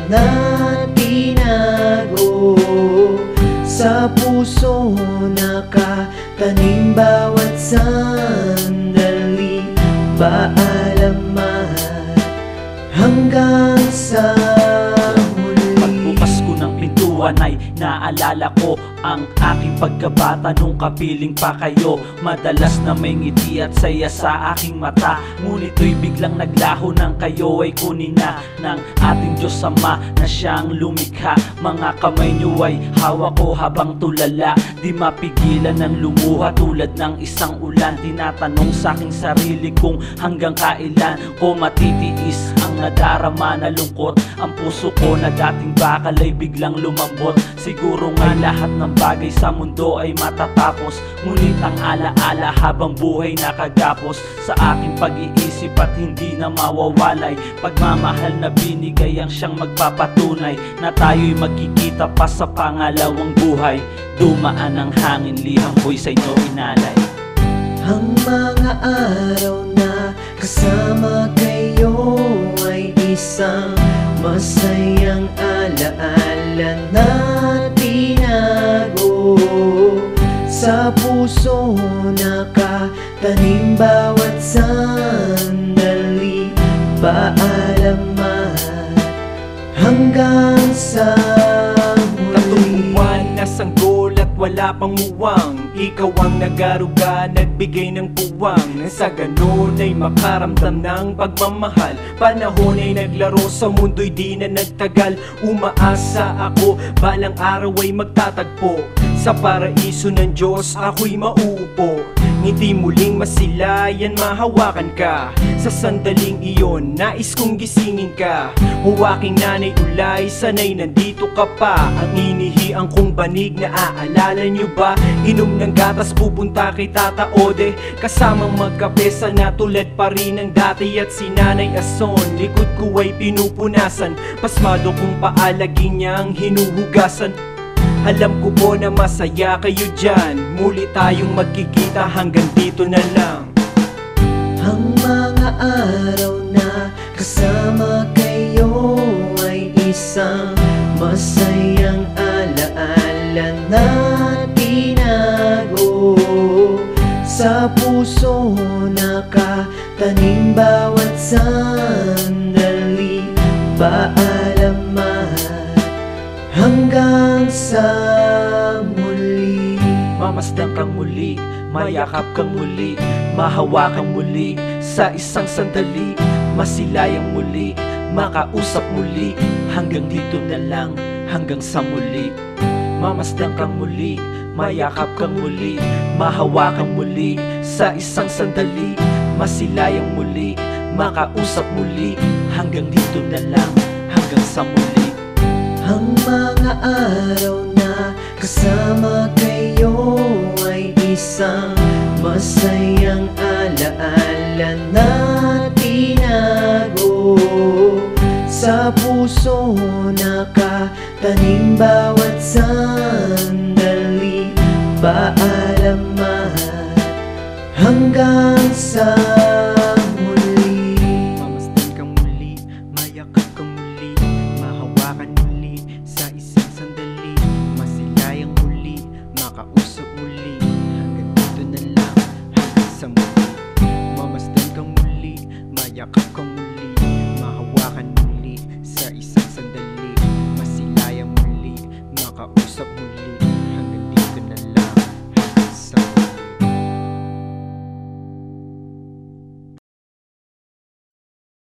na tinago. Sa puso nakatanim bawat sandali. Paalamat hanggang sa muli. Pagbukas ko ng pintuan ay naalala ko ang aking pagkabata nung kapiling pa kayo. Madalas na may ngiti at saya sa aking mata, ngunit to'y biglang naglaho nang kayo ay kunin na ng ating Diyos Ama na siyang lumikha. Mga kamay niyo ay hawak ko habang tulala, di mapigilan ng lumuha tulad ng isang ulan. Tinatanong sa aking sarili kung hanggang kailan ko matitiis ang nadarama na lungkot. Ang puso ko na dating bakal ay biglang lumambot. Siguro nga lahat ng bagay sa mundo ay matatapos, ngunit ang alaala habang buhay nakagapos sa aking pag-iisip at hindi na mawawalay. Pagmamahal na binigay ang siyang magpapatunay na tayo'y magkikita pa sa pangalawang buhay. Dumaan ang hangin, liham ko'y sa inyo inalay. Ang mga araw na kasama kayo ay isang masayang alaala na tinago. Sa puso nakatanim bawat sandali. Paalamat hanggang sa muli. Katubuan na sanggol at wala pang muwang, ikaw ang nagaruga, nagbigay ng puwang. Sa ganun ay makaramdam ng pagmamahal. Panahon ay naglaro sa mundo'y di na nagtagal. Umaasa ako, balang araw ay magtatagpo. Sa paraiso ng Diyos ako'y mauupo. Ngiti muling masilayan, mahawakan ka. Sa sandaling iyon, nais kong gisingin ka. O aking nanay ulay, sanay nandito ka pa. Ang inihiang kong banig na aalala nyo ba? Inom ng gatas, pupunta kay Tata Ode. Kasamang magkape, sana tulad pa rin ng dati. At si Nanay Ason, likod ko ay pinupunasan. Pasmado kong paalagin niyang hinuhugasan. Alam ko po na masaya kayo dyan. Muli tayong magkikita, hanggang dito na lang. Ang mga araw na kasama kayo ay isang masayang alaala na tinago. Sa puso nakatanim bawat sandali. Paalamat hanggang sa muli. Mamasdan kang muli, mayakap kang muli, mahawakan muli sa isang sandali. Masilayang muli, makausap muli, hanggang dito na lang, hanggang sa muli. Mamasdan kang muli, mayakap kang muli, mahawakan muli sa isang sandali. Masilayang muli, makausap muli, hanggang dito na lang, hanggang sa muli. Ang mga araw na kasama kayo ay isang masayang alaala na tinago. Sa puso nakatanim bawat sandali. Paalamat hanggang sa